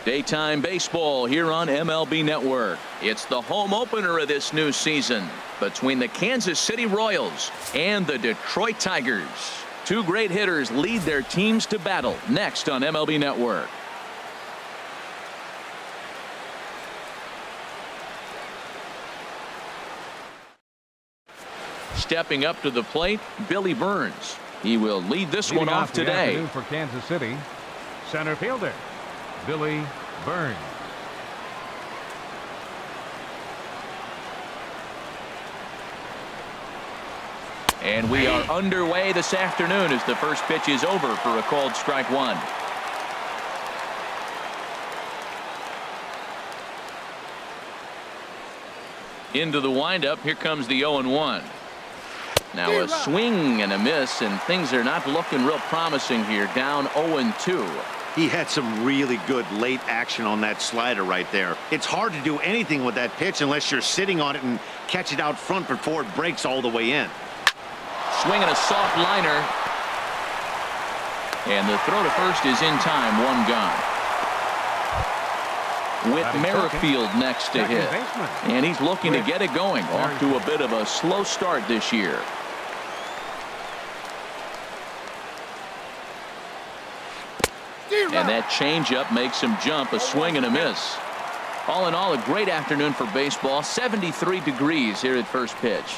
Daytime baseball here on MLB Network. It's the home opener of this new season between the Kansas City Royals and the Detroit Tigers. Two great hitters lead their teams to battle next on MLB Network. Stepping up to the plate, Billy Burns. He will lead this one off today. For Kansas City, center fielder Billy Burns. And we are underway this afternoon as the first pitch is over for a called strike one. Into the windup. Here comes the 0-1. Now a swing and a miss, and things are not looking real promising here. Down 0-2. He had some really good late action on that slider right there. It's hard to do anything with that pitch unless you're sitting on it and catch it out front before it breaks all the way in. Swing and a soft liner. And the throw to first is in time. One gone. With Merrifield next to hit. And he's looking to get it going. Off to a bit of a slow start this year. And that changeup makes him jump. A swing and a miss. All in all, a great afternoon for baseball. 73 degrees here at first pitch.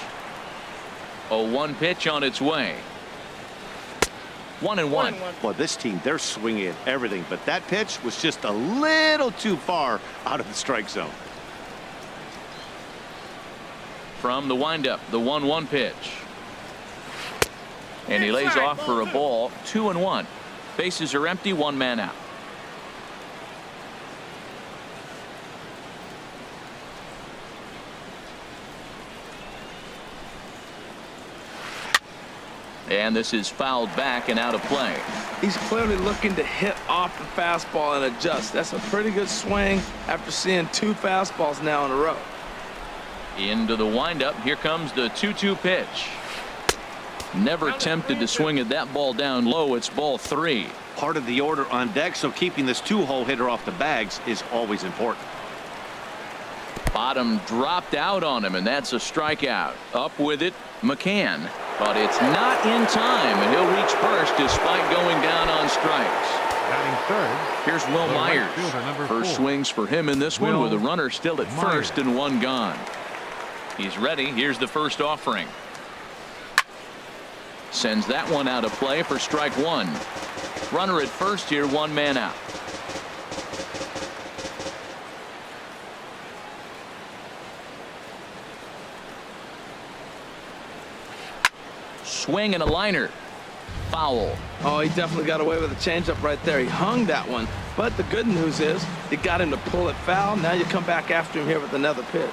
0-1 pitch on its way. 1-1. Well, this team, they're swinging at everything, but that pitch was just a little too far out of the strike zone. From the windup, the 1-1 pitch. And he lays off for a ball. 2-1. Bases are empty. One man out. And this is fouled back and out of play. He's clearly looking to hit off the fastball and adjust. That's a pretty good swing after seeing two fastballs now in a row. Into the windup. Here comes the 2-2 pitch. Never tempted to swing at that ball down low. It's ball 3. Part of the order on deck, so keeping this two-hole hitter off the bags is always important. Bottom dropped out on him, and that's a strikeout. Up with it, McCann. But it's not in time, and he'll reach first despite going down on strikes. Batting third. Here's Will Myers. First swings for him in this one with a runner still at first and one gone. He's ready. Here's the first offering. Sends that one out of play for strike one. Runner at first here, one man out. Swing and a liner. Foul. Oh, he definitely got away with a changeup right there. He hung that one. But the good news is you got him to pull it foul. Now you come back after him here with another pitch.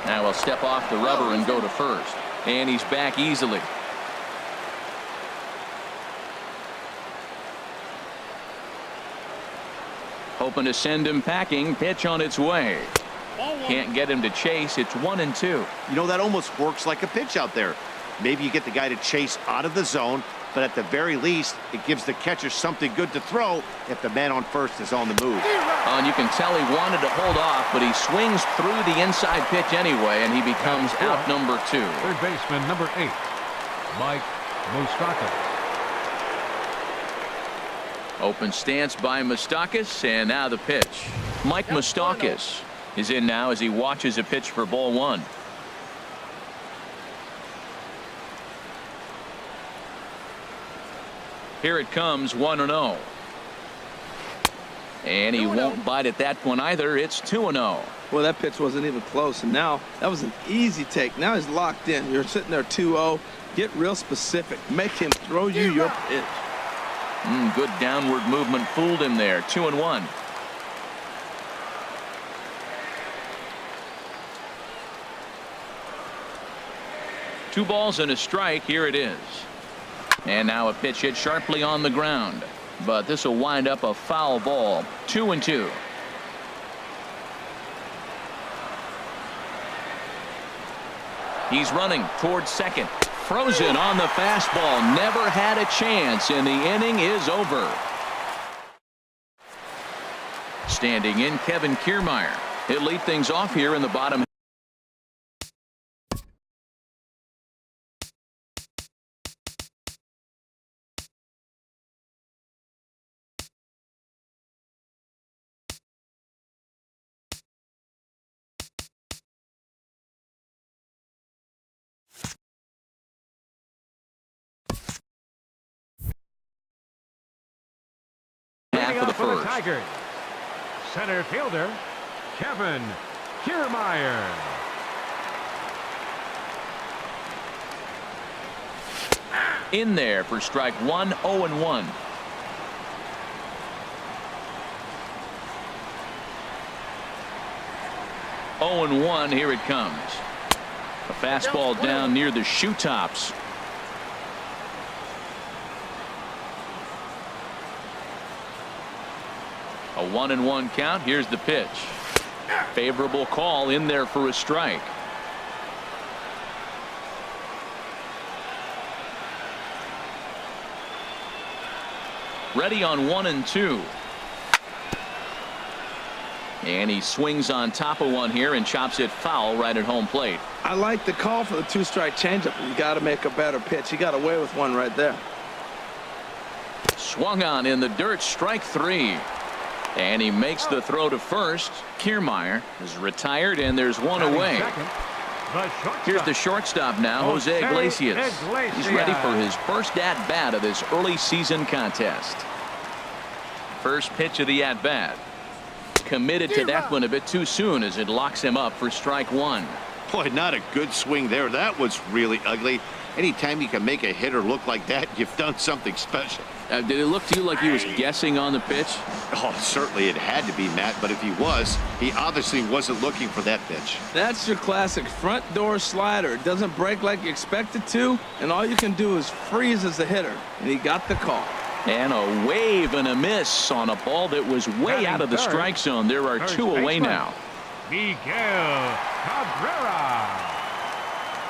Now he'll step off the rubber and go to first. And he's back easily. Hoping to send him packing. Pitch on its way. Can't get him to chase. It's 1-2. You know, that almost works like a pitch out there. Maybe you get the guy to chase out of the zone, but at the very least, it gives the catcher something good to throw if the man on first is on the move. And you can tell he wanted to hold off, but he swings through the inside pitch anyway, and he becomes out number 2. Third baseman, number 8, Mike Moustakas. Open stance by Moustakas, and now the pitch. Mike Moustakas is in now as he watches a pitch for ball 1. Here it comes, 1-0. And he won't bite at that one either. It's 2-0. Well, that pitch wasn't even close, and now that was an easy take. Now he's locked in. You're sitting there 2-0. Get real specific. Make him throw you your pitch. Good downward movement fooled him there. 2-1. Two balls and a strike. Here it is. And now a pitch hit sharply on the ground. But this will wind up a foul ball. 2-2. He's running towards second. Frozen on the fastball. Never had a chance, and the inning is over. Standing in, Kevin Kiermaier. He'll lead things off here in the bottom. Half of the For the first. Tigers, center fielder Kevin Kiermaier. In there for strike one, 0-1. Oh and 1, here it comes. A fastball down near the shoe tops. A 1-1 count. Here's the pitch. Favorable call in there for a strike. Ready on 1 and 2. And he swings on top of one here and chops it foul right at home plate. I like the call for the 2-strike changeup. You got to make a better pitch. He got away with one right there. Swung on in the dirt, strike 3. And he makes the throw to first. Kiermaier is retired, and there's one away. Here's the shortstop now, Jose Iglesias. He's ready for his first at-bat of this early season contest. First pitch of the at-bat. Committed to that one a bit too soon as it locks him up for strike 1. Boy, not a good swing there. That was really ugly. Anytime you can make a hitter look like that, you've done something special. Did it look to you like he was guessing on the pitch? Oh, certainly it had to be, Matt, but if he was, he obviously wasn't looking for that pitch. That's your classic front door slider. It doesn't break like you expect it to, and all you can do is freeze as a hitter, and he got the call. And a wave and a miss on a ball that was way out of the strike zone. There are two away now. Miguel Cabrera.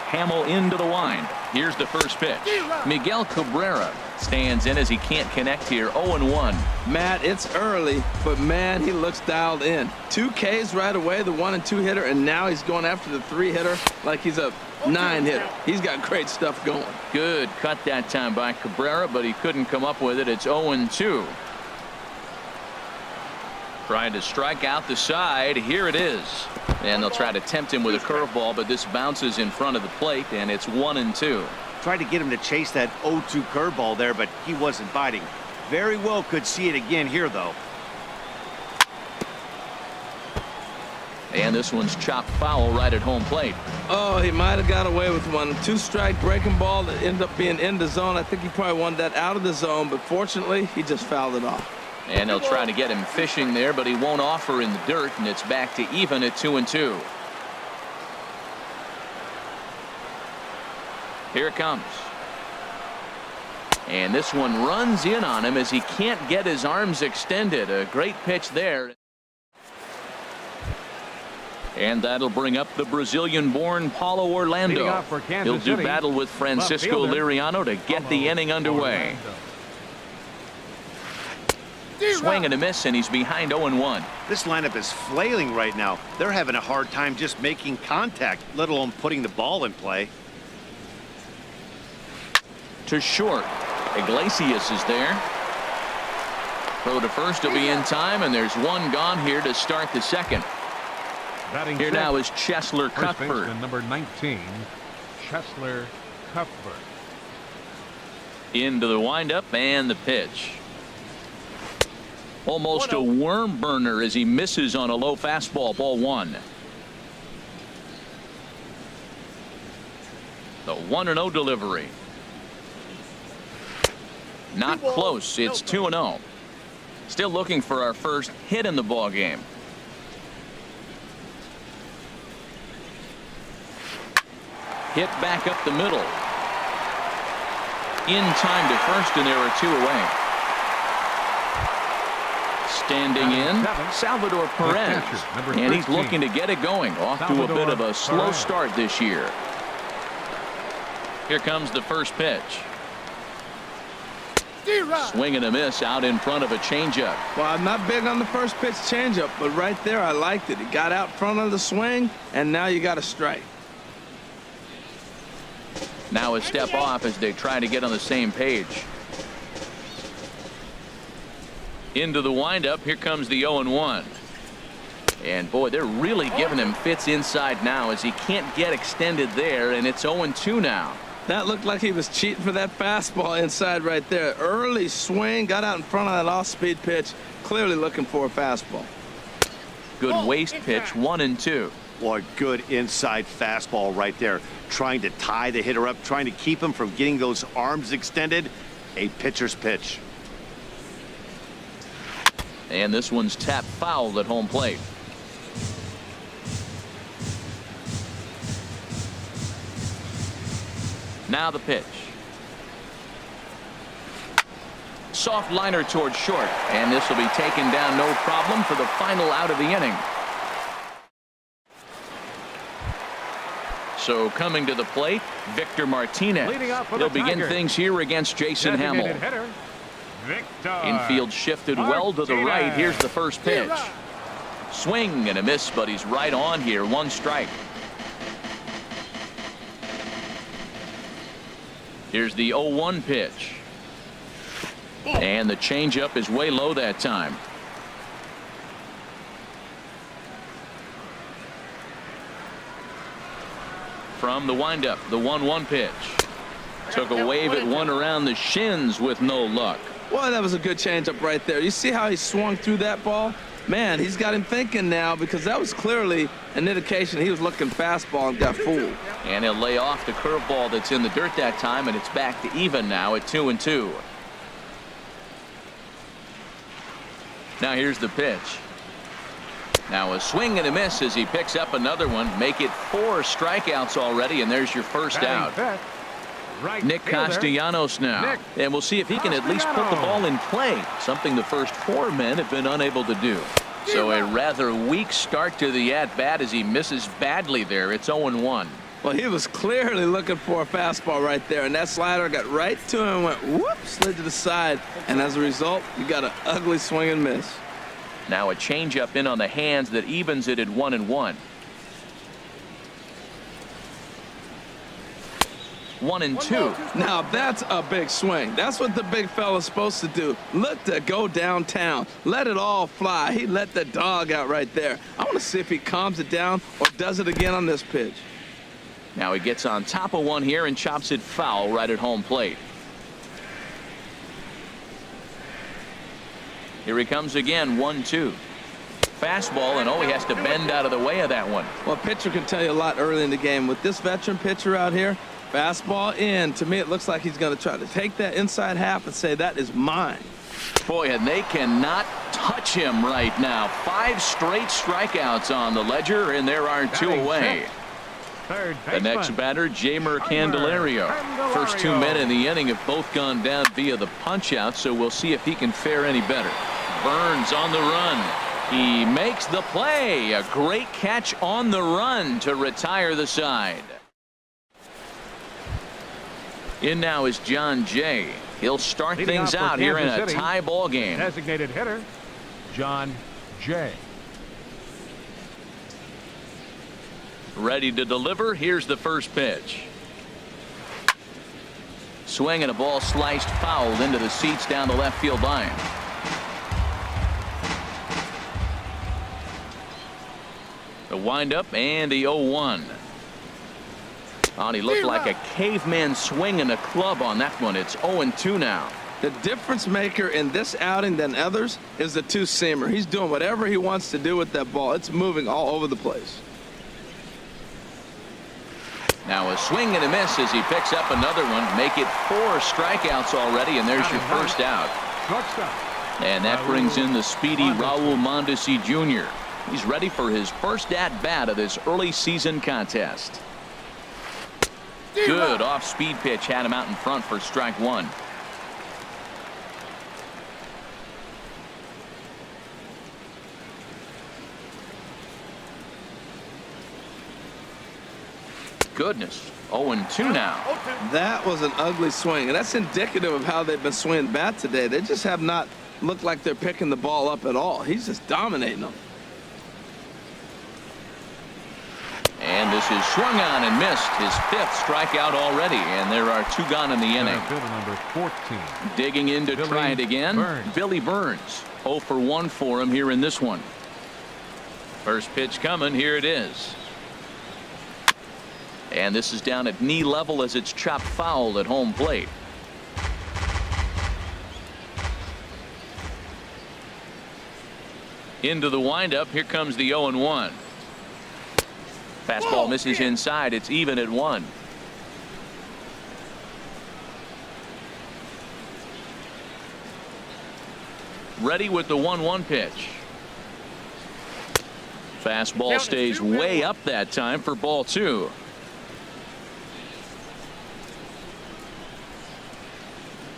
Hamill into the wind. Here's the first pitch. Miguel Cabrera stands in as he can't connect here. 0-1. Matt, it's early, but man, he looks dialed in. 2 Ks right away, the 1 and 2 hitter, and now he's going after the 3 hitter like he's a 9 hitter. He's got great stuff going. Good cut that time by Cabrera, but he couldn't come up with it. It's 0-2. Trying to strike out the side. Here it is. And they'll try to tempt him with a curveball, but this bounces in front of the plate, and it's 1-2. Tried to get him to chase that 0-2 curveball there, but he wasn't biting. Very well could see it again here, though. And this one's chopped foul right at home plate. Oh, he might have got away with one. 2-strike breaking ball that ended up being in the zone. I think he probably wanted that out of the zone, but fortunately, he just fouled it off. And they'll try to get him fishing there, but he won't offer in the dirt, and it's back to even at 2-2. Here it comes. And this one runs in on him as he can't get his arms extended. A great pitch there. And that'll bring up the Brazilian-born Paulo Orlando. He'll do battle with Francisco Liriano to get the inning underway. Swing and a miss, and he's behind 0-1. This lineup is flailing right now. They're having a hard time just making contact, let alone putting the ball in play. To short. Iglesias is there. Throw to first will be in time, and there's one gone here to start the second. Batting Here now is Cheslor first Cuthbert. baseman, number 19, Cheslor Cuthbert. Into the windup and the pitch. Almost a worm burner as he misses on a low fastball. Ball 1. The 1-0 delivery. Not close. It's 2-0. Still looking for our first hit in the ball game. Hit back up the middle. In time to first, and there are 2 away. Standing in, Salvador Perez, and he's looking to get it going. Off to a bit of a slow start this year. Here comes the first pitch. Swing and a miss out in front of a changeup. Well, I'm not big on the first pitch changeup, but right there I liked it. He got out front of the swing, and now you got a strike. Now a step off as they try to get on the same page. Into the windup. Here comes the 0-1. And boy, they're really giving him fits inside now as he can't get extended there, and it's 0-2 now. That looked like he was cheating for that fastball inside right there. Early swing, got out in front of that off-speed pitch, clearly looking for a fastball. Good waist pitch, 1-2. Boy, good inside fastball right there. Trying to tie the hitter up, trying to keep him from getting those arms extended. A pitcher's pitch. And this one's tapped foul at home plate. Now the pitch. Soft liner towards short, and this will be taken down no problem for the final out of the inning. So coming to the plate, Victor Martinez. He'll begin things here against Jason Hamill. Hitter, Victor Infield shifted well to the right. Here's the first pitch. Swing and a miss, but he's right on here. 1 strike. Here's the 0-1 pitch. And the changeup is way low that time. From the windup, the 1-1 pitch. Took a wave at one around the shins with no luck. Well, that was a good changeup right there. You see how he swung through that ball? Man, he's got him thinking now, because that was clearly an indication he was looking fastball and got fooled. And he'll lay off the curveball that's in the dirt that time, and it's back to even now at 2-2. Now here's the pitch. Now a swing and a miss as he picks up another one. Make it 4 strikeouts already, and there's your first out. Nick Castellanos now. And we'll see if he can at least put the ball in play, something the first 4 men have been unable to do. So a rather weak start to the at-bat as he misses badly there. It's 0-1. Well, he was clearly looking for a fastball right there, and that slider got right to him and went whoop, slid to the side, and as a result, you got an ugly swing and miss. Now a changeup in on the hands that evens it at 1-1. 1-2. Now that's a big swing. That's what the big fella's supposed to do. Look to go downtown. Let it all fly. He let the dog out right there. I want to see if he calms it down or does it again on this pitch. Now he gets on top of one here and chops it foul right at home plate. Here he comes again, 1-2. Fastball, and he has to bend out of the way of that one. Well, a pitcher can tell you a lot early in the game. With this veteran pitcher out here, fastball in. To me, it looks like he's going to try to take that inside half and say, that is mine. Boy, and they cannot touch him right now. 5 straight strikeouts on the ledger, and there are 2 away. The next batter, Jeimer Candelario. First 2 men in the inning have both gone down via the punch-out, so we'll see if he can fare any better. Burns on the run. He makes the play. A great catch on the run to retire the side. In now is John Jay. He'll start things out here in a tie ball game. Designated hitter, John Jay. Ready to deliver. Here's the first pitch. Swing and a ball sliced fouled into the seats down the left field line. The windup and the 0-1. And he looked like a caveman swinging a club on that one. It's 0-2 now. The difference maker in this outing than others is the 2-seamer. He's doing whatever he wants to do with that ball. It's moving all over the place. Now a swing and a miss as he picks up another one. Make it 4 strikeouts already, and there's your first out. And that brings in the speedy Raul Mondesi Jr. He's ready for his first at-bat of this early season contest. Good off-speed pitch had him out in front for strike 1. Goodness. 0-2 now. That was an ugly swing, and that's indicative of how they've been swinging bat today. They just have not looked like they're picking the ball up at all. He's just dominating them. And this is swung on and missed. His 5th strikeout already, and there are 2 gone in the inning. Fielder number 14. Digging in to Billy try it again. Burns. Billy Burns. 0 for 1 for him here in this one. First pitch coming. Here it is. And this is down at knee level as it's chopped foul at home plate. Into the windup. Here comes the 0-1. Fastball misses inside. It's even at 1. Ready with the 1-1 pitch. Fastball stays way up that time for ball 2.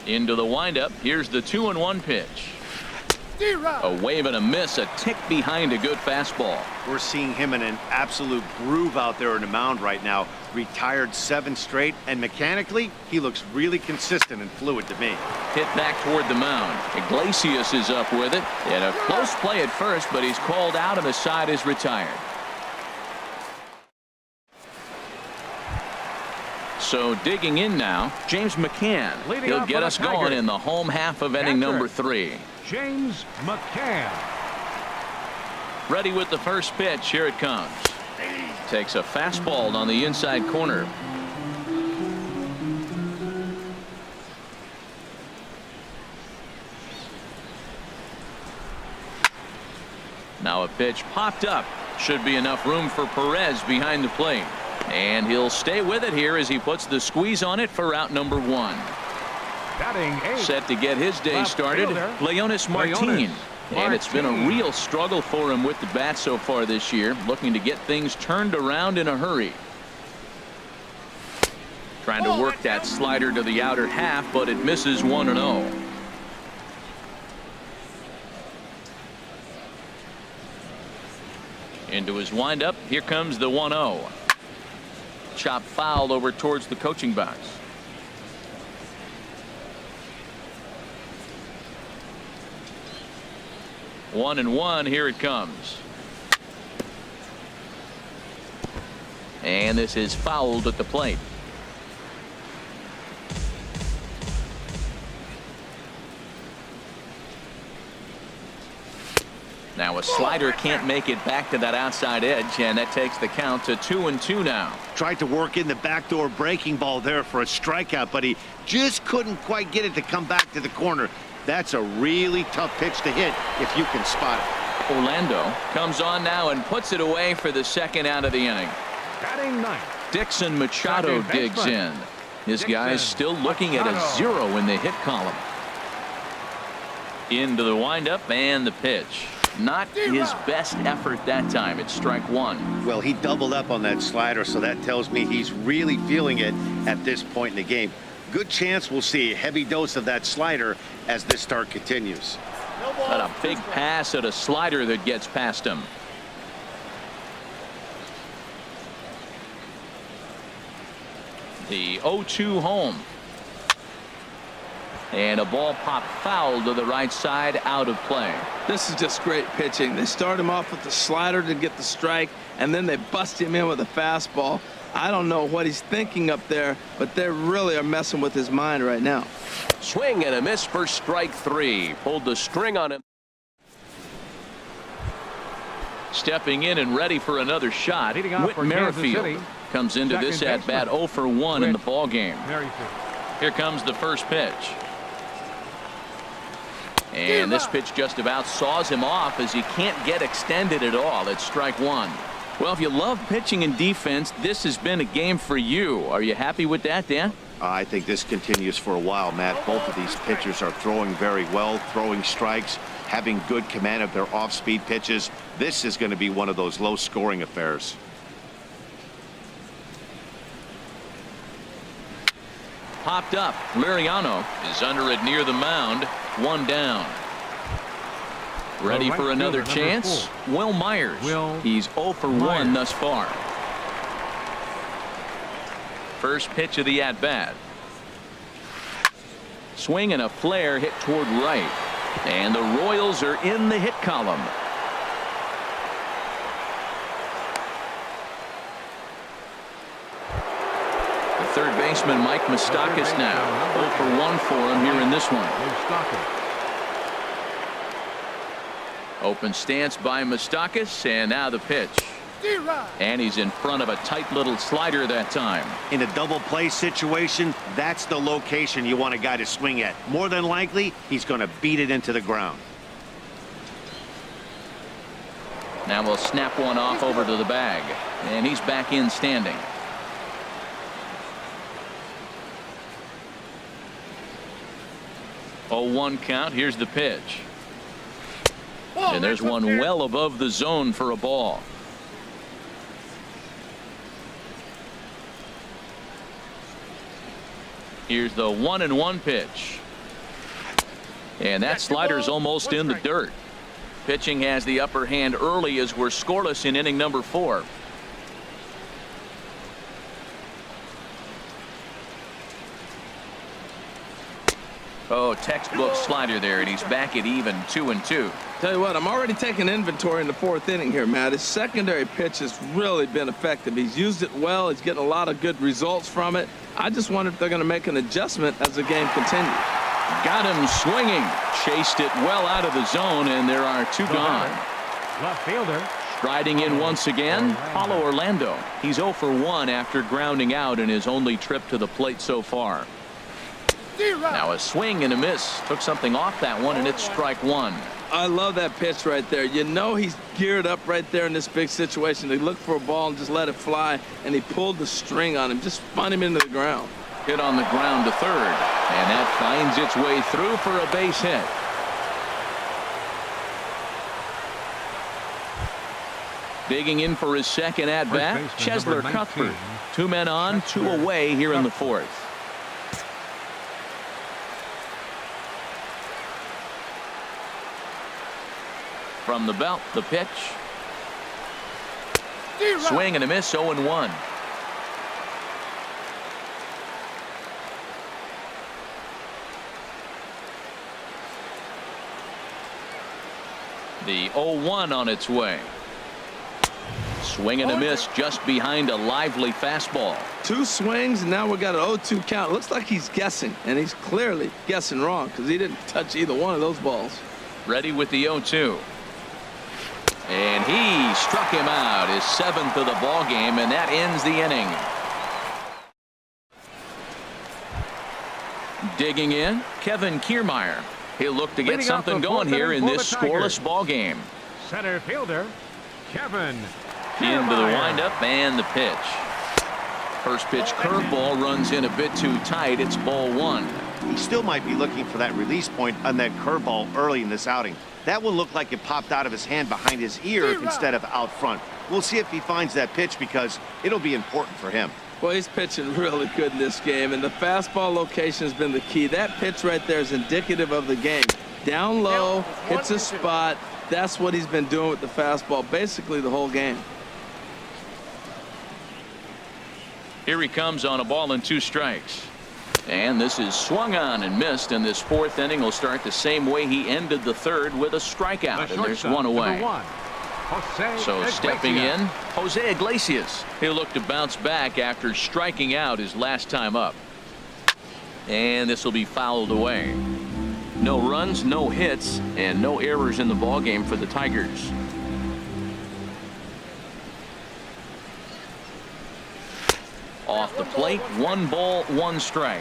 Into the windup. Here's the 2-1 pitch. A wave and a miss, a tick behind a good fastball. We're seeing him in an absolute groove out there on the mound right now. Retired 7 straight, and mechanically, he looks really consistent and fluid to me. Hit back toward the mound. Iglesias is up with it. And a close play at first, but he's called out and the side is retired. So digging in now, James McCann. Leading He'll off get for us the going Tigers. in the home half of inning number 3. James McCann. Ready with the first pitch. Here it comes. Takes a fastball on the inside corner. Now a pitch popped up. Should be enough room for Perez behind the plate. And he'll stay with it here as he puts the squeeze on it for out number 1. Batting 8. Set to get his day Left started, fielder, Leonis Martin. Leonis And it's been a Martin. real struggle for him with the bat so far this year, looking to get things turned around in a hurry. Trying to work that slider to the outer half, but it misses 1-0. Into his windup. Here comes the 1-0. Chop foul over towards the coaching box. One and one. Here it comes. And this is fouled at the plate. Now a slider can't make it back to that outside edge, and that takes the count to 2-2 now. Tried to work in the backdoor breaking ball there for a strikeout, but he just couldn't quite get it to come back to the corner. That's a really tough pitch to hit if you can spot it. Orlando comes on now and puts it away for the second out of the inning. Batting 9. Dixon Machado Second digs baseman. in. This guy's Dixon still looking at a Machado. 0 in the hit column. Into the windup and the pitch. Not his best effort that time. It's strike 1. Well, he doubled up on that slider, so that tells me he's really feeling it at this point in the game. Good chance we'll see a heavy dose of that slider as this start continues. But a big pass at a slider that gets past him. The 0-2 home. And a ball popped foul to the right side, out of play. This is just great pitching. They start him off with the slider to get the strike, and then they bust him in with a fastball. I don't know what he's thinking up there, but they really are messing with his mind right now. Swing and a miss for strike 3. Pulled the string on him. Stepping in and ready for another shot. Leading off Whit for Kansas Merrifield City, comes into second this at bat baseman, 0 for 1 in the Whit ball game. Merrifield. Here comes the first pitch. And this pitch just about saws him off as he can't get extended at all. It's strike 1. Well, if you love pitching and defense, this has been a game for you. Are you happy with that, Dan? I think this continues for a while, Matt. Both of these pitchers are throwing very well, throwing strikes, having good command of their off-speed pitches. This is going to be one of those low-scoring affairs. Popped up. Liriano is under it near the mound. 1 down. Ready right for another fielder, number chance. 4. Will Myers. Will He's 0 for 1 Myers. thus far. First pitch of the at-bat. Swing and a flare hit toward right. And the Royals are in the hit column. The third baseman, Mike Moustakas, now 0 for 1 for him here in this one. Open stance by Moustakas, and now the pitch. And he's in front of a tight little slider that time. In a double play situation, that's the location you want a guy to swing at. More than likely, he's going to beat it into the ground. Now we'll snap one off over to the bag, and he's back in standing. Oh, 1 count. Here's the pitch. And there's one well above the zone for a ball. Here's the 1-1 pitch. And that slider's almost in the dirt. Pitching has the upper hand early as we're scoreless in inning number 4. Oh, textbook slider there, and he's back at even 2-2. Tell you what, I'm already taking inventory in the 4th inning here, Matt. His secondary pitch has really been effective. He's used it well. He's getting a lot of good results from it. I just wonder if they're going to make an adjustment as the game continues. Got him swinging. Chased it well out of the zone, and there are 2 gone. Left fielder. Striding in once again, Paulo Orlando. He's 0 for 1 after grounding out in his only trip to the plate so far. Now a swing and a miss. Took something off that one, and it's strike 1. I love that pitch right there. You know he's geared up right there in this big situation. They look for a ball and just let it fly, and he pulled the string on him, just spun him into the ground. Hit on the ground to third, and that finds its way through for a base hit. Digging in for his second at-bat, Chesler Cuthbert. 2 men on, 2 away here in the 4th. From the belt, the pitch. Swing and a miss, 0-1. The 0-1 on its way. Swing and a miss just behind a lively fastball. 2 swings, and now we got an 0-2 count. Looks like he's guessing, and he's clearly guessing wrong because he didn't touch either one of those balls. Ready with the 0-2. And he struck him out, his 7th of the ball game, and that ends the inning. Digging in, Kevin Kiermaier. He'll look to get something going here in this scoreless ball game. Center fielder, Kevin Into the windup and the pitch. First pitch curveball runs in a bit too tight. It's ball 1. He still might be looking for that release point on that curveball early in this outing. That one looked like it popped out of his hand behind his ear instead of out front. We'll see if he finds that pitch because it'll be important for him. Well, he's pitching really good in this game, and the fastball location has been the key. That pitch right there is indicative of the game. Down low, hits a spot. That's what he's been doing with the fastball basically the whole game. Here he comes on a ball and 2 strikes. And this is swung on and missed, and this 4th inning will start the same way he ended the 3rd with a strikeout, and there's 1 away. So stepping in, Jose Iglesias. He'll look to bounce back after striking out his last time up. And this will be fouled away. No runs, no hits, and no errors in the ballgame for the Tigers. Off the plate, 1 ball, 1 strike.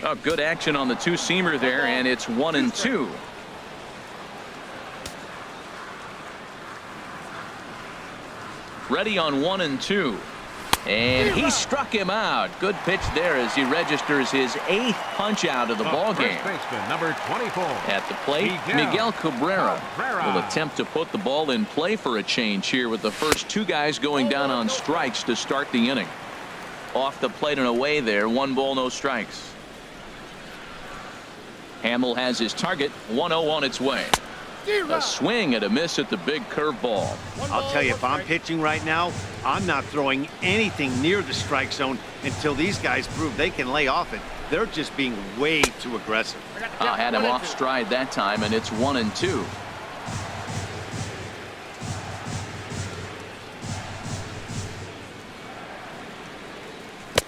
Oh, good action on the 2-seamer there, and it's 1-2. Ready on 1-2. And he struck him out. Good pitch there as he registers his 8th punch out of the ball game. Number 24. At the plate, Miguel Cabrera will attempt to put the ball in play for a change here with the first 2 guys going down on strikes to start the inning. Off the plate and away there, 1 ball, no strikes. Hamill has his target, 1-0 on its way. A swing and a miss at the big curveball. I'll tell you, if I'm pitching right now, I'm not throwing anything near the strike zone until these guys prove they can lay off it. They're just being way too aggressive. Had him off stride that time, and it's 1-2.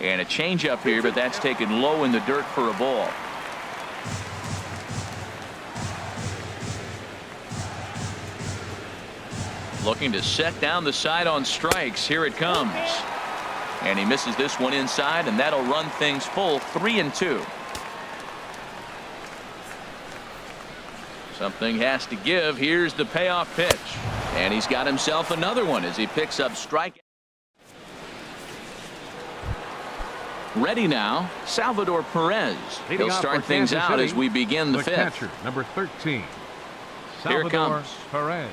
And a changeup here, but that's taken low in the dirt for a ball. Looking to set down the side on strikes. Here it comes. And he misses this one inside, and that'll run things full 3-2. Something has to give. Here's the payoff pitch. And he's got himself another one as he picks up strike. Ready now, Salvador Perez. He'll start things out as we begin the fifth. Catcher, number 13. Here it comes. Perez.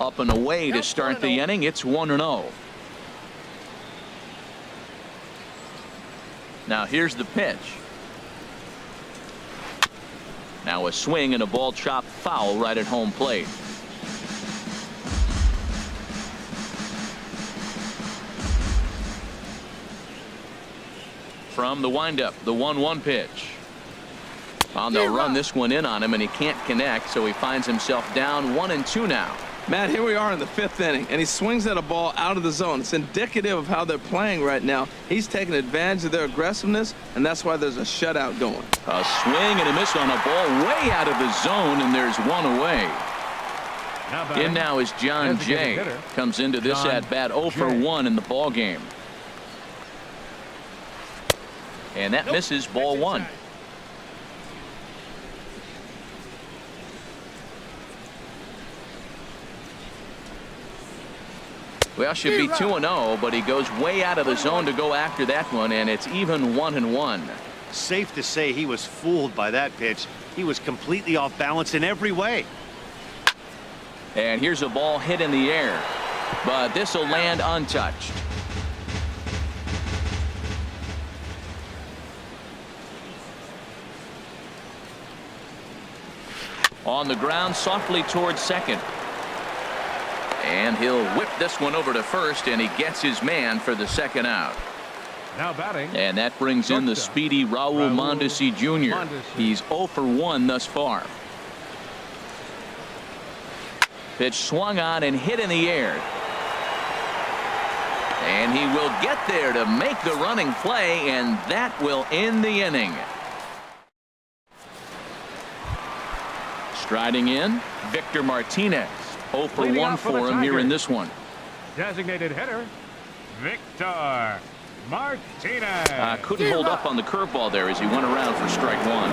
Up and away to start the inning. It's 1-0. Now here's the pitch. Now a swing and a ball chopped foul right at home plate. From the windup, the 1-1 pitch. They'll run this one in on him, and he can't connect, so he finds himself down 1-2 now. Matt, here we are in the fifth inning, and he swings at a ball out of the zone. It's indicative of how they're playing right now. He's taking advantage of their aggressiveness, and that's why there's a shutout going. A swing and a miss on a ball way out of the zone, and there's one away. In now is John Jay. Comes into this at-bat 0 for 1 in the ball game. And that misses ball one. Well, should be 2-0, but he goes way out of the zone to go after that one, and it's even 1-1. Safe to say he was fooled by that pitch. He was completely off balance in every way. And here's a ball hit in the air, but this will land untouched. On the ground softly towards second. And he'll whip this one over to first, and he gets his man for the second out. Now batting. And that brings in the speedy Raul Mondesi Jr. He's 0 for 1 thus far. Pitch swung on and hit in the air. And he will get there to make the running play, and that will end the inning. Striding in, Victor Martinez. 0 for 1 for him here in this one. Designated hitter, Victor Martinez. Couldn't hold up on the curveball there as he went around for strike one.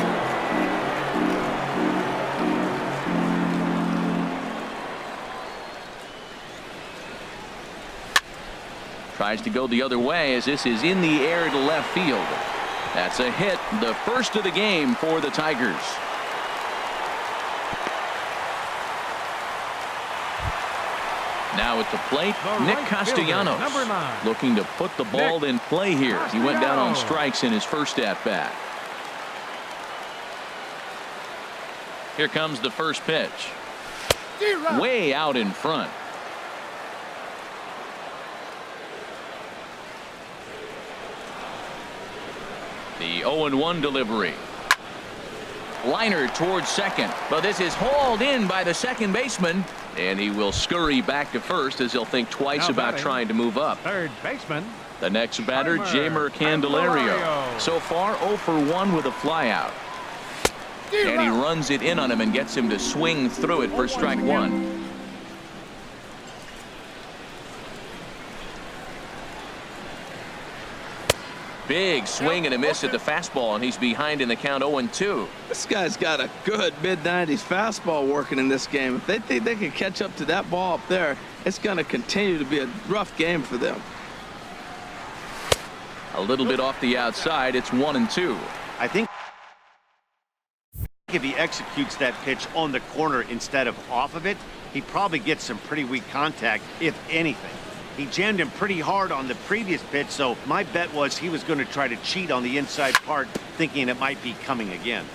Tries to go the other way as this is in the air to left field. That's a hit, the first of the game for the Tigers. Now at the plate, Nick Castellanos looking to put the ball in play here. He went down on strikes in his first at-bat. Here comes the first pitch. Way out in front. The 0-1 delivery. Liner towards second, but this is hauled in by the second baseman, and he will scurry back to first as he'll think twice about trying to move up. Third baseman. The next batter, Jamer Candelario. So far 0 for 1 with a flyout. And he runs it in on him and gets him to swing through it for strike one. Big swing and a miss at the fastball, and he's behind in the count 0-2. This guy's got a good mid-90s fastball working in this game. If they think they can catch up to that ball up there, it's going to continue to be a rough game for them. A little bit off the outside. It's 1-2. I think if he executes that pitch on the corner instead of off of it, he probably gets some pretty weak contact, if anything. He jammed him pretty hard on the previous pitch, so my bet was he was going to try to cheat on the inside part, thinking it might be coming again.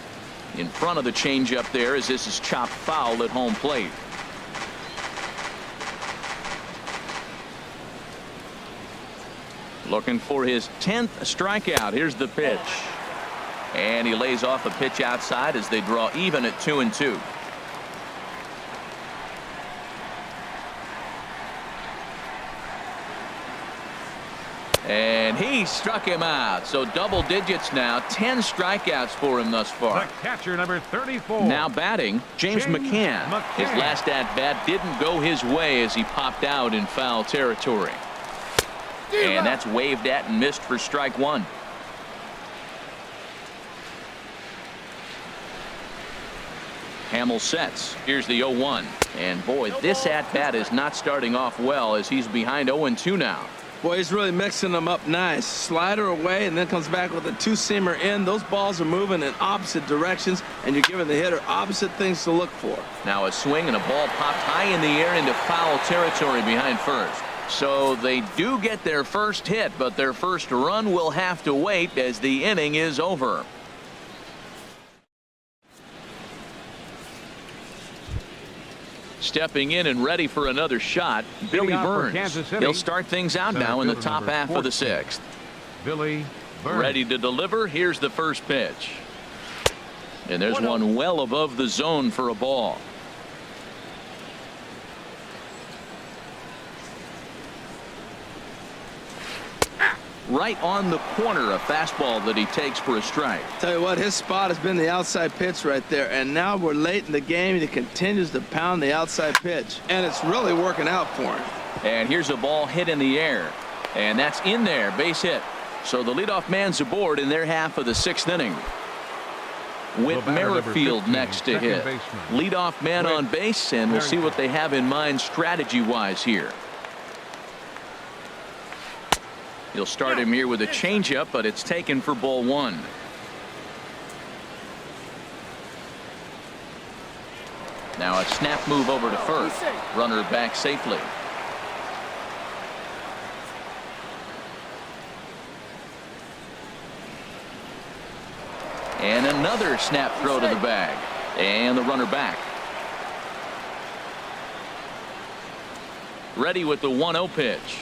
in front of the changeup there as this is chopped foul at home plate. Looking for his 10th strikeout. Here's the pitch. And he lays off a pitch outside as they draw even at 2-2. And he struck him out. So double digits now. 10 strikeouts for him thus far. The catcher, number 34. Now batting, James McCann. His last at-bat didn't go his way as he popped out in foul territory. And that's waved at and missed for strike one. Hamill sets. Here's the 0-1. And boy, this at-bat is not starting off well as he's behind 0-2 now. Boy, he's really mixing them up nice. Slider away and then comes back with a two-seamer in. Those balls are moving in opposite directions, and you're giving the hitter opposite things to look for. Now a swing and a ball popped high in the air into foul territory behind first. So they do get their first hit, but their first run will have to wait as the inning is over. Stepping in and ready for another shot, Billy Burns. He'll start things out now in the top half of the sixth. Billy Burns. Ready to deliver. Here's the first pitch. And there's one well above the zone for a ball. Right on the corner, a fastball that he takes for a strike. Tell you what, his spot has been the outside pitch right there, and now we're late in the game and he continues to pound the outside pitch, and it's really working out for him. And here's a ball hit in the air, and that's in there, base hit. So the leadoff man's aboard in their half of the sixth inning. Whit Merrifield next to hit. Leadoff man on base, and we'll see what they have in mind strategy-wise here. He'll start him here with a changeup, but it's taken for ball one. Now a snap move over to first. Runner back safely. And another snap throw to the bag. And the runner back. Ready with the 1-0 pitch.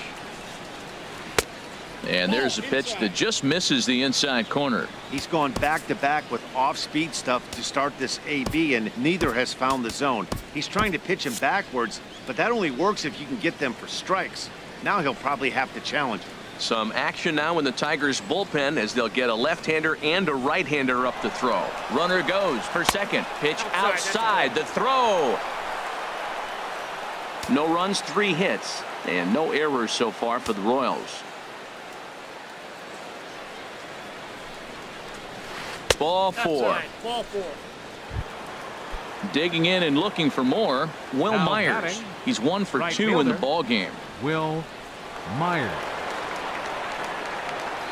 And there's a pitch that just misses the inside corner. He's gone back-to-back with off-speed stuff to start this AB, and neither has found the zone. He's trying to pitch him backwards, but that only works if you can get them for strikes. Now he'll probably have to challenge him. Some action now in the Tigers bullpen as they'll get a left-hander and a right-hander up to throw. Runner goes for second. Pitch outside. The throw. No runs, 3 hits, and no errors so far for the Royals. Ball 4. Digging in and looking for more, Will Myers. He's 1 for 2 in the ball game. Will Myers.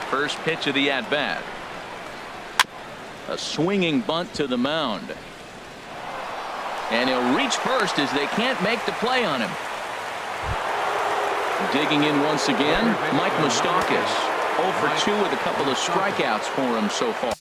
First pitch of the at-bat. A swinging bunt to the mound. And he'll reach first as they can't make the play on him. Digging in once again, Mike Moustakas. 0 for 2 with a couple of strikeouts for him so far.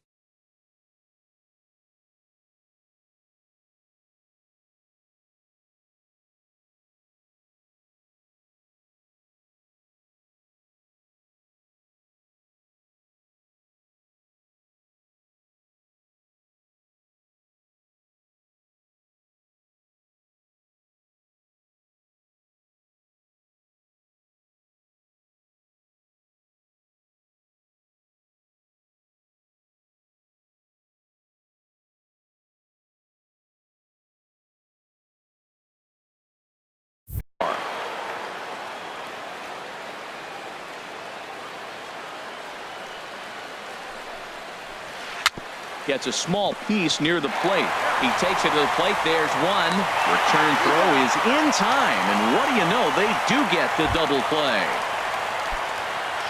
Gets a small piece near the plate. He takes it to the plate. There's one. Return throw is in time. And what do you know? They do get the double play.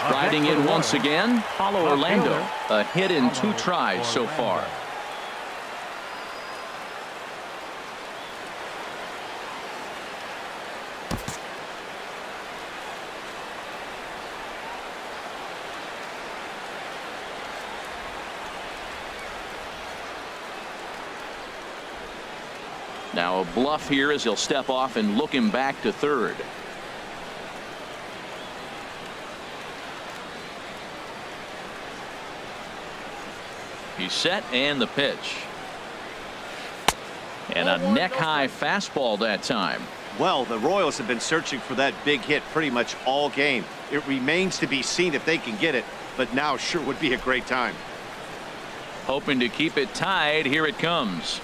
Striding in once again, Paulo Orlando. A hit in 2 tries so far. Now a bluff here as he'll step off and look him back to third. He's set and the pitch. And a neck-high fastball that time. Well, the Royals have been searching for that big hit pretty much all game. It remains to be seen if they can get it, but now sure would be a great time. Hoping to keep it tied. Here it comes.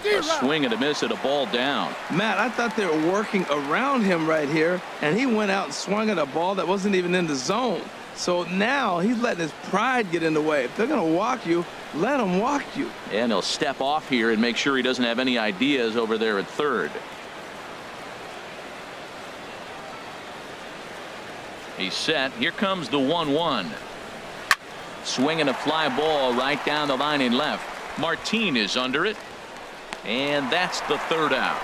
A swing and a miss at a ball down. Matt, I thought they were working around him right here, and he went out and swung at a ball that wasn't even in the zone. So now he's letting his pride get in the way. If they're going to walk you, let them walk you. And he'll step off here and make sure he doesn't have any ideas over there at third. He's set. Here comes the 1-1. Swinging a fly ball right down the line in left. Martin is under it. And that's the third out.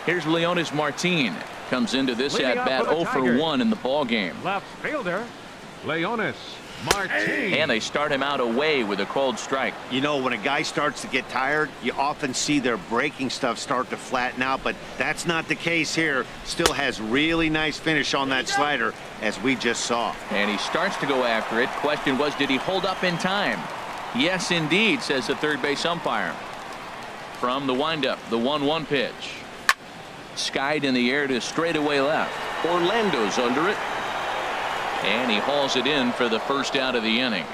Here's Leonys Martin. Comes into this at bat 0 for 1 in the ball game. Left fielder, Leonys Martin. And they start him out away with a cold strike. You know, when a guy starts to get tired, you often see their breaking stuff start to flatten out, but that's not the case here. Still has really nice finish on that slider, as we just saw. And he starts to go after it. Question was, did he hold up in time? Yes, indeed, says the third base umpire. From the windup, the 1-1 pitch. Skied in the air to straightaway left. Orlando's under it. And he hauls it in for the first out of the inning.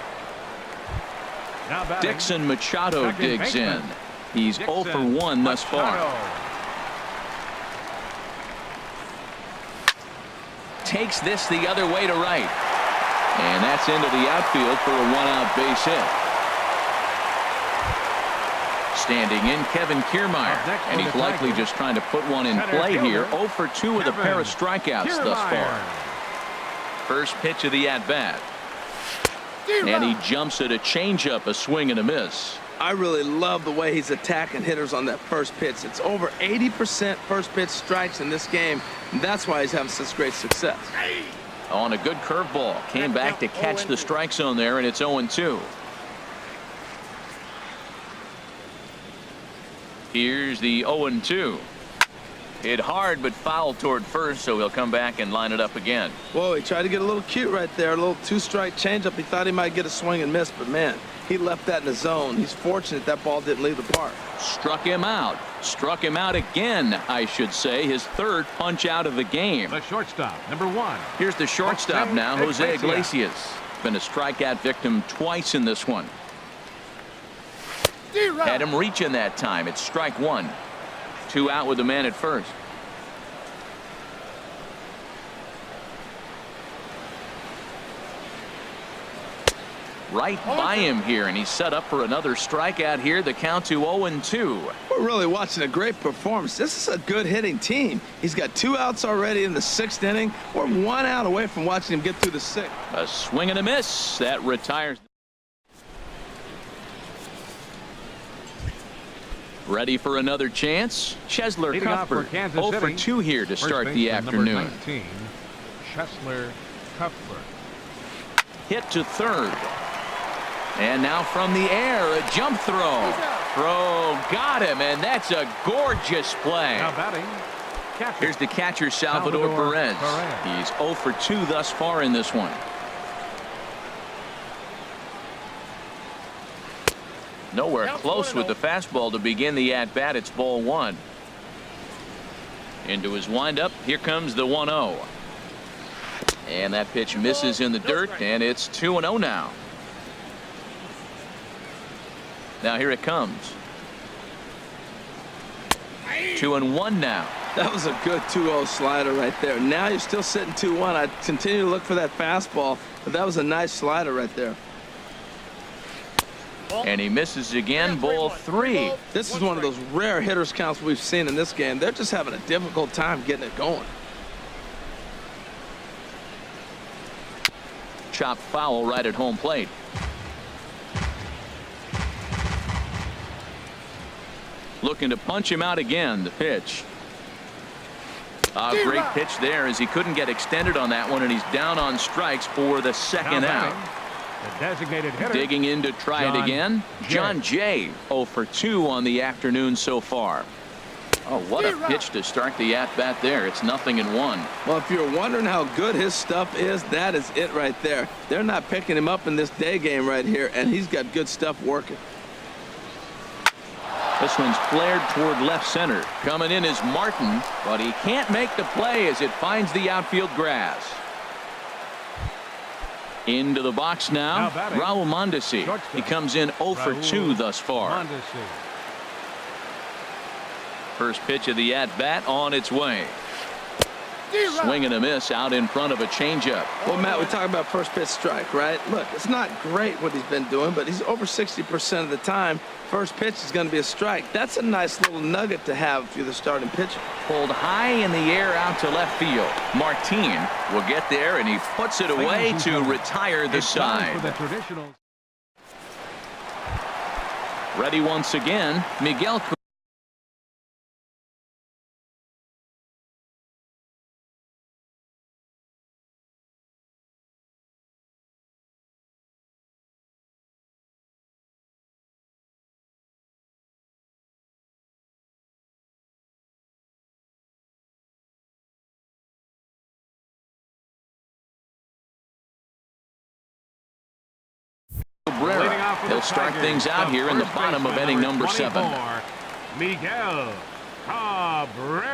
Now batting, Dixon Machado second digs baseman. in. He's 0 for 1 thus far. Takes this the other way to right. And that's into the outfield for a 1-out base hit. Standing in, Kevin Kiermaier. And he's likely just trying to put one in play here. 0 for 2 with a pair of strikeouts thus far. First pitch of the at-bat. And he jumps at a changeup, a swing and a miss. I really love the way he's attacking hitters on that first pitch. It's over 80% first pitch strikes in this game, and that's why he's having such great success. On a good curveball. Came back to catch the strike zone there, and it's 0-2. Here's the 0-2. Hit hard but fouled toward first, so he'll come back and line it up again. Whoa, he tried to get a little cute right there. A little two-strike changeup. He thought he might get a swing and miss, but man, he left that in the zone. He's fortunate that ball didn't leave the park. Struck him out. Struck him out again, I should say. His third punch out of the game. The shortstop, number 1. Here's the shortstop now, Jose Iglesias. Been a strikeout victim twice in this one. Had him reaching that time. It's strike 1. 2 out with the man at first. Right by him here, and he's set up for another strikeout here. The count to 0-2. We're really watching a great performance. This is a good hitting team. He's got 2 outs already in the 6th inning. We're 1 out away from watching him get through the 6th. A swing and a miss. That retires. Ready for another chance? Chesler Leading off for Cuthbert. Kansas 0 for City. 2 here to First start the baseman, number afternoon. 19, Chesler Cuthbert. Hit to third. And now from the air, a jump throw. Throw got him, and that's a gorgeous play. Now batting, catcher. Here's the catcher, Salvador Perez. He's 0 for 2 thus far in this one. Nowhere close with the fastball to begin the at-bat. It's ball 1. Into his windup. Here comes the 1-0. And that pitch misses in the dirt, and it's 2-0 now. Now here it comes. 2-1 now. That was a good 2-0 slider right there. Now you're still sitting 2-1. I'd continue to look for that fastball, but that was a nice slider right there. And he misses again. Ball 3. This is one of those rare hitters counts we've seen in this game. They're just having a difficult time getting it going. Chopped foul right at home plate. Looking to punch him out again. The pitch. A great pitch there as he couldn't get extended on that one, and he's down on strikes for the second out. The designated hitter. Digging in to try it again. John Jay 0 for 2 on the afternoon so far. Oh, what a pitch to start the at-bat there. It's 0-1. Well, if you're wondering how good his stuff is, that is it right there. They're not picking him up in this day game right here, and he's got good stuff working. This one's flared toward left center. Coming in is Martin, but he can't make the play as it finds the outfield grass. Into the box now, Raul Mondesi. He comes in 0 for 2 thus far. First pitch of the at-bat on its way. Swing and a miss out in front of a changeup. Well, Matt, we talk about first pitch strike, right? Look, it's not great what he's been doing, but he's over 60% of the time. First pitch is going to be a strike. That's a nice little nugget to have if you're the starting pitcher. Pulled high in the air out to left field. Martin will get there, and he puts it away to retire the side. Ready once again, Miguel. He'll start things out here in the bottom of inning number 7. Miguel Cabrera.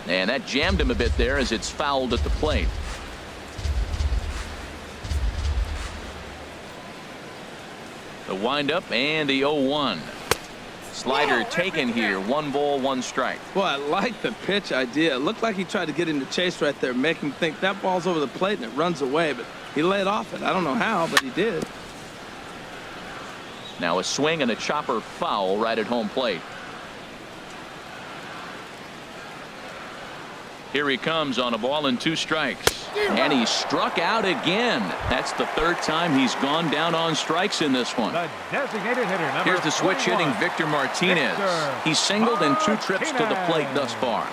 And that jammed him a bit there as it's fouled at the plate. The windup and the 0-1. Slider taken here. 1 ball, 1 strike. Well, I like the pitch idea. It looked like he tried to get him to chase right there, make him think that ball's over the plate and it runs away, but he laid off it. I don't know how, but he did. Now a swing and a chopper foul right at home plate. Here he comes on a ball and 2 strikes. And he struck out again. That's the 3rd time he's gone down on strikes in this one. The designated hitter, here's the switch 21. hitting Victor Martinez. He's singled in 2 trips to the plate thus far.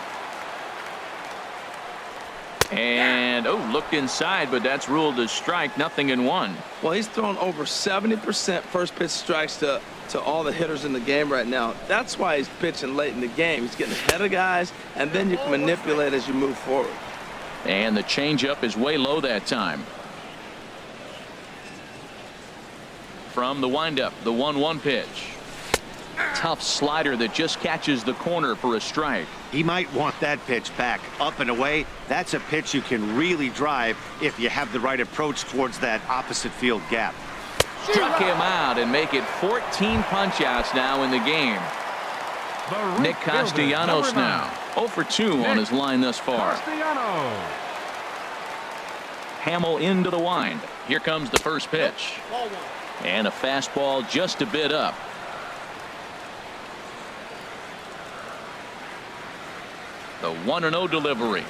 And looked inside, but that's ruled as strike. 0-1. Well, he's thrown over 70% first pitch strikes to all the hitters in the game right now. That's why he's pitching late in the game. He's getting ahead of guys, and then you can manipulate as you move forward. And the changeup is way low that time. From the windup, the 1-1 pitch. Tough slider that just catches the corner for a strike. He might want that pitch back, up and away. That's a pitch you can really drive if you have the right approach towards that opposite field gap. Struck him out and make it 14 punch-outs now in the game. Nick Castellanos now 0 for 2 on his line thus far. Hamill into the wind. Here comes the first pitch. And a fastball just a bit up. The 1-0 delivery.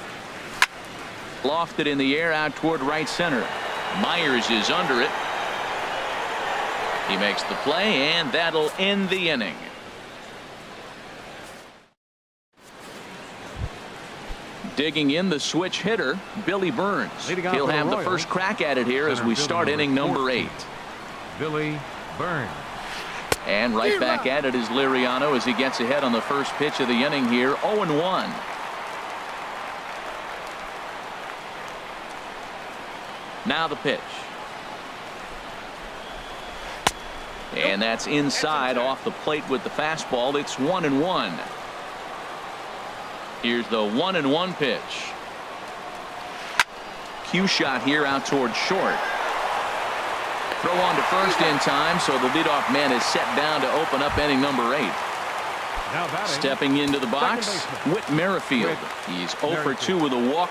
Lofted in the air out toward right center. Myers is under it. He makes the play, and that'll end the inning. Digging in the switch hitter, Billy Burns. He'll have the first crack at it here as we start inning number 8. Billy Burns. And right back at it is Liriano as he gets ahead on the first pitch of the inning here. 0-1. Now the pitch. And that's inside off the plate with the fastball. It's 1-1. Here's the 1-1 pitch. Cue shot here out toward short. Throw on to first in time, so the leadoff man is set down to open up inning number 8. Stepping into the box, Whit Merrifield. He's 0 for 2 with a walk.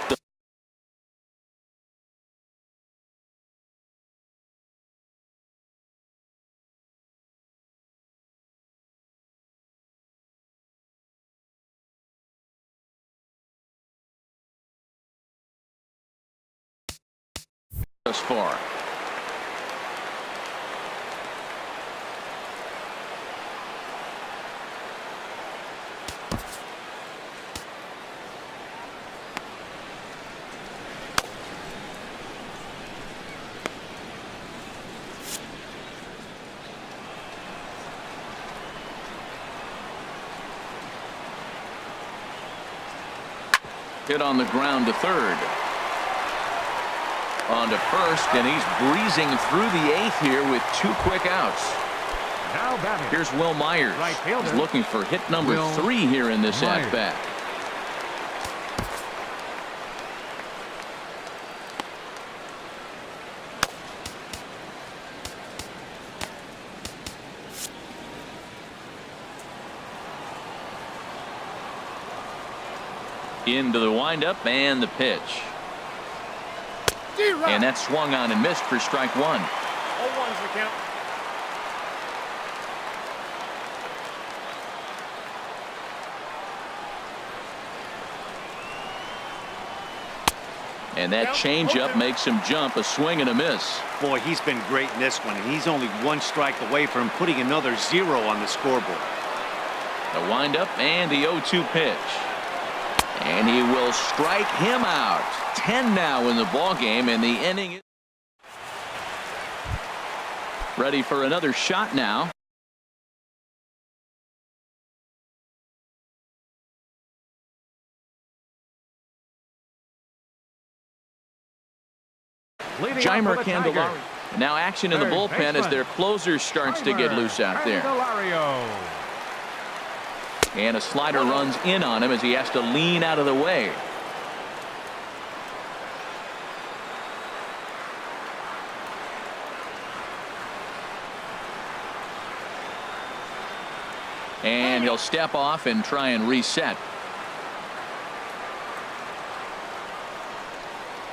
Thus far. Hit on the ground to third. On to first, and he's breezing through the 8th here with 2 quick outs. Now batting. Here's Will Myers. Right fielder. He's looking for hit number 3 here in this at-bat. Into the windup and the pitch. And that swung on and missed for strike 1. 0-1's the count. And that changeup makes him jump. A swing and a miss. Boy, he's been great in this one, and he's only 1 strike away from putting another 0 on the scoreboard. The windup and the 0-2 pitch. And he will strike him out. 10 now in the ball game, and the inning is ready for another shot now. Jeimer Candelario. Now action in the bullpen as their closer starts to get loose out there. And a slider runs in on him as he has to lean out of the way. And he'll step off and try and reset.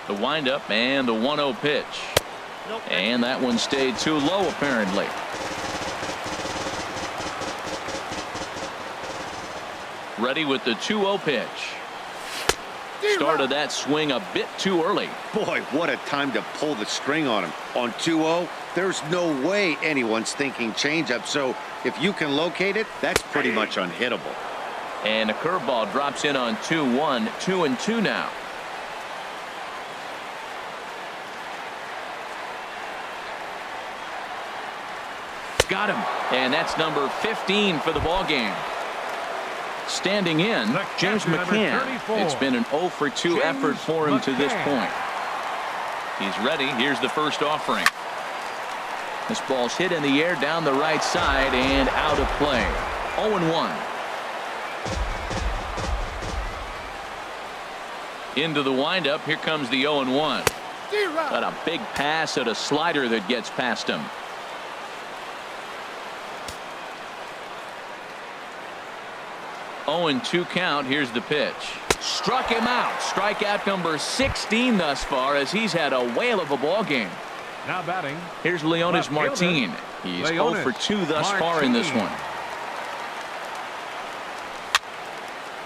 The windup and the 1-0 pitch. And that one stayed too low apparently. Ready with the 2-0 pitch. Started that swing a bit too early. Boy, what a time to pull the string on him. On 2-0, there's no way anyone's thinking changeup. So if you can locate it, that's pretty much unhittable. And a curveball drops in on 2-1. 2-2 now. Got him. And that's number 15 for the ball game. Standing in, James McCann. It's been an 0 for 2 effort for him to this point. He's ready. Here's the first offering. This ball's hit in the air down the right side and out of play. 0-1. Into the windup. Here comes the 0-1. Got a big pass at a slider that gets past him. 0-2 count. Here's the pitch. Struck him out. Strikeout number 16 thus far as he's had a whale of a ball game. Now batting. Here's Leonys Martin. He's 0 for 2 thus far in this one.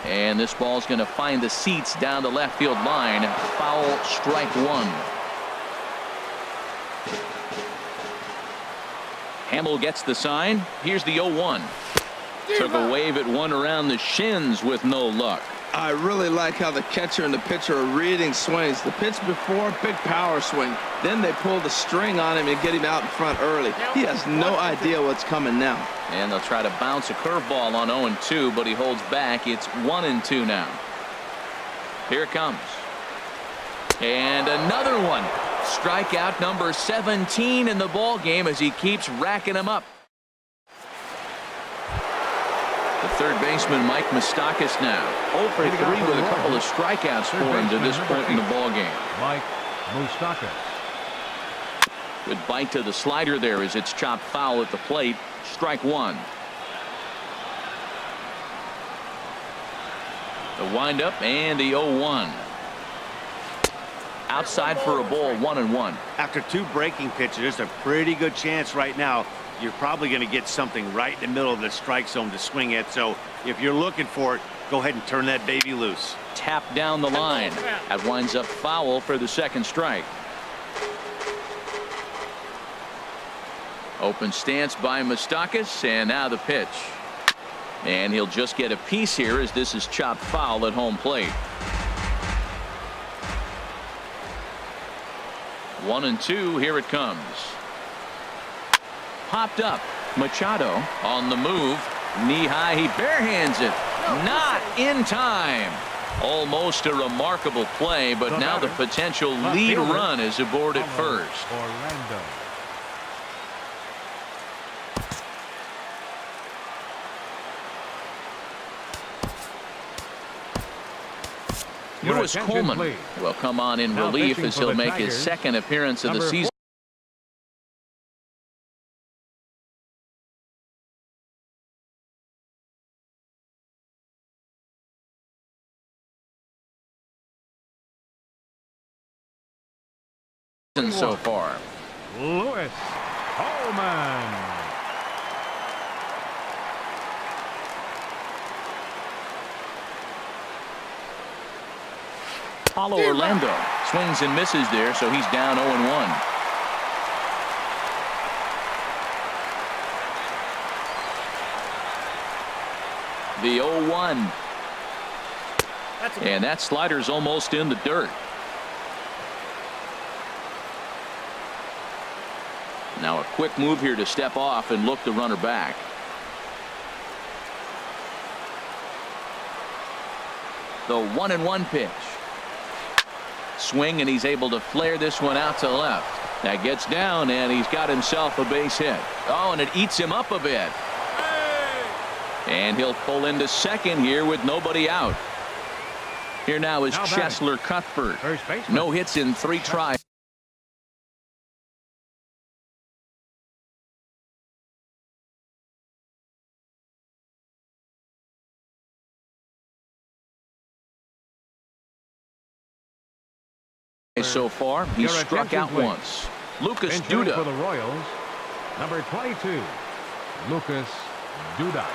And this ball's going to find the seats down the left field line. Foul, strike 1. Hamill gets the sign. Here's the 0-1. Took a wave at one around the shins with no luck. I really like how the catcher and the pitcher are reading swings. The pitch before, big power swing. Then they pull the string on him and get him out in front early. He has no idea what's coming now. And they'll try to bounce a curveball on 0-2, but he holds back. It's 1-2 now. Here it comes. And another one. Strikeout number 17 in the ball game as he keeps racking them up. The third baseman, Mike Moustakas, now 0 for 3 with a couple of strikeouts for him to this point in the ball game. Mike Moustakas. Good bite to the slider there as it's chopped foul at the plate. Strike 1. The windup and the 0-1. Outside for a ball. 1-1. After 2 breaking pitches, there's a pretty good chance right now you're probably going to get something right in the middle of the strike zone to swing at. So if you're looking for it, go ahead and turn that baby loose. Tap down the line. That winds up foul for the second strike. Open stance by Moustakas, and now the pitch. And he'll just get a piece here as this is chopped foul at home plate. 1-2. Here it comes. Popped up. Machado on the move. Knee high. He barehands it. Not in time. Almost a remarkable play, but now the potential lead run is aboard at first. Orlando. Lewis Coleman will come on in relief as he'll make his second appearance of the season. So far. Lewis Coleman. Paulo Orlando swings and misses there, so he's down 0-1. The 0-1. And that slider's almost in the dirt. Now a quick move here to step off and look the runner back. The 1-1 pitch. Swing, and he's able to flare this one out to left. That gets down, and he's got himself a base hit. Oh, and it eats him up a bit. And he'll pull into second here with nobody out. Here now is Cheslor Cuthbert. No hits in 3 tries. So far, he's struck out once. Lucas Duda for the Royals, number 22, Lucas Duda.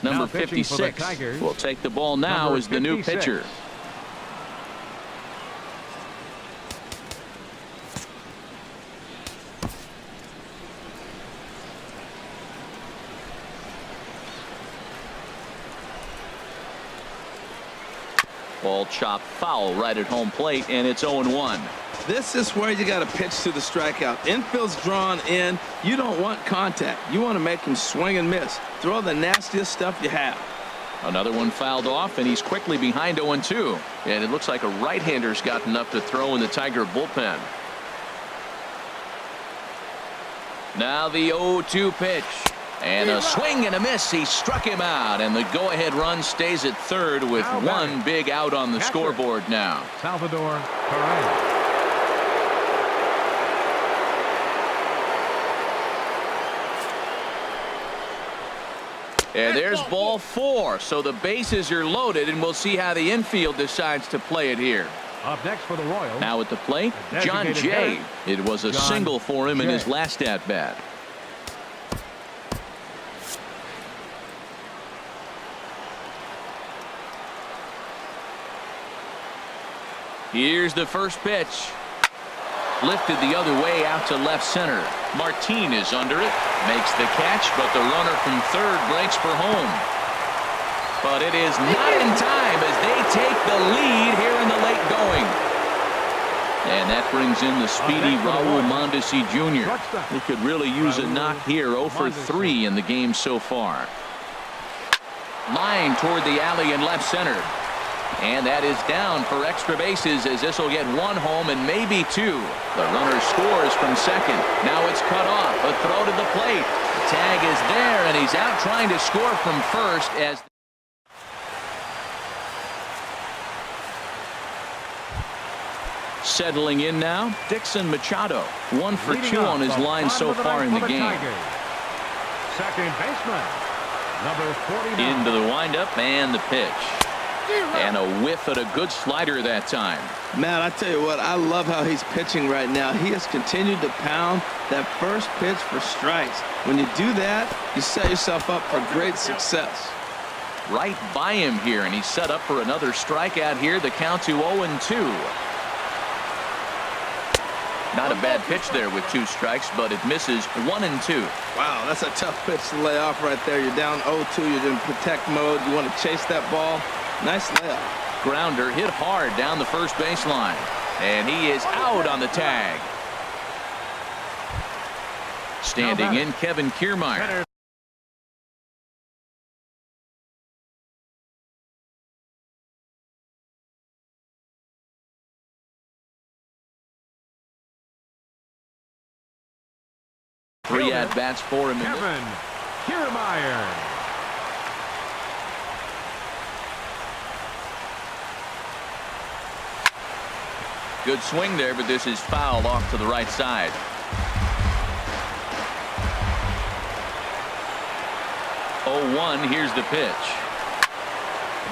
Number 56 will take the ball now as the new pitcher. Ball chopped foul right at home plate, and it's 0-1. This is where you got to pitch to the strikeout. Infield's drawn in. You don't want contact. You want to make him swing and miss. Throw the nastiest stuff you have. Another one fouled off, and he's quickly behind 0-2. And it looks like a right-hander's got enough to throw in the Tiger bullpen. Now the 0-2 pitch. And a swing and a miss. He struck him out, and the go-ahead run stays at third with one big out on the scoreboard now. Salvador Perez. And there's ball 4, so the bases are loaded, and we'll see how the infield decides to play it here. Up next for the Royals. Now at the plate, John Jay. It was a single for him in his last at-bat. Here's the first pitch. Lifted the other way out to left center. Martin is under it. Makes the catch, but the runner from third breaks for home. But it is not in time as they take the lead here in the late going. And that brings in the speedy Raul Mondesi Jr. He could really use a knock here. 0 for 3 in the game so far. Line toward the alley in left center. And that is down for extra bases as this will get 1 home and maybe 2. The runner scores from second. Now it's cut off. A throw to the plate. The tag is there, and he's out trying to score from first as settling in now, Dixon Machado. 1 for 2 on his line so far in the game. Second baseman, number 49. Into the windup and the pitch. And a whiff at a good slider that time. Man, I tell you what, I love how he's pitching right now. He has continued to pound that first pitch for strikes. When you do that, you set yourself up for great success. Right by him here, and he's set up for another strikeout here. The count to 0-2. Not a bad pitch there with 2 strikes, but it misses 1-2. Wow, that's a tough pitch to lay off right there. You're down 0-2. You're in protect mode. You want to chase that ball. Nice layoff. grounder hit hard down the first baseline. And he is out on the tag. Standing in, Kevin Kiermaier. Three at-bats for him. Kevin Kiermaier. Good swing there, but this is fouled off to the right side. Oh, 1, here's the pitch.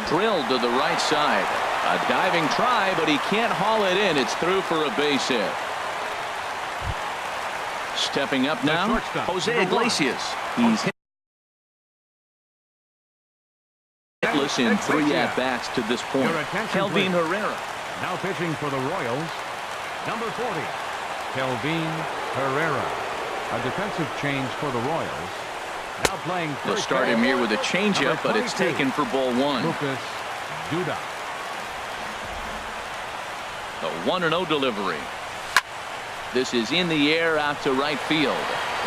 Drilled to the right side. A diving try, but he can't haul it in. It's through for a base hit. Stepping up now, Jose Iglesias. He's hitless in 3 at-bats to this point. Kelvin Herrera. Now pitching for the Royals, number 40, Kelvin Herrera. A defensive change for the Royals. Now playing They'll start him here with a changeup, but it's taken for ball 1. Lucas Duda. The 1-0 delivery. This is in the air out to right field.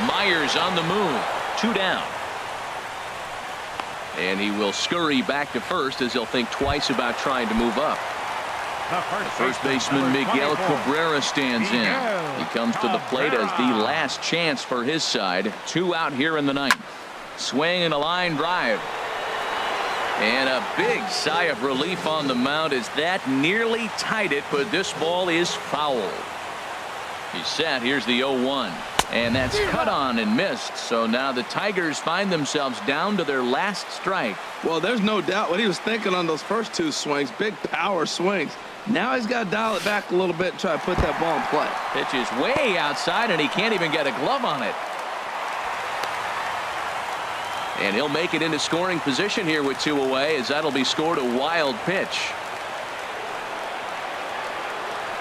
Myers on the move. 2 down. And he will scurry back to first as he'll think twice about trying to move up. The first baseman Miguel Cabrera stands in. He comes to the plate as the last chance for his side. 2 out here in the 9th. Swing and a line drive. And a big sigh of relief on the mound as that nearly tied it, but this ball is foul. He's set. Here's the 0-1. And that's cut on and missed. So now the Tigers find themselves down to their last strike. Well, there's no doubt what he was thinking on those first 2 swings. Big power swings. Now he's got to dial it back a little bit and try to put that ball in play. Pitch is way outside, and he can't even get a glove on it. And he'll make it into scoring position here with 2 away, as that'll be scored a wild pitch.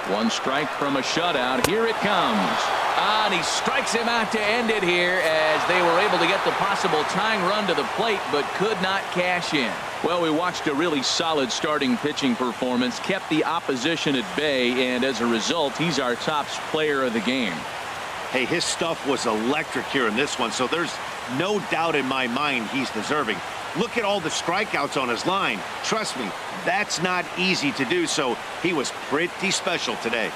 1 strike from a shutout. Here it comes. And he strikes him out to end it here as they were able to get the possible tying run to the plate, but could not cash in. Well, we watched a really solid starting pitching performance, kept the opposition at bay, and as a result, he's our top player of the game. Hey, his stuff was electric here in this one, so there's no doubt in my mind he's deserving. Look at all the strikeouts on his line. Trust me, that's not easy to do, so he was pretty special today.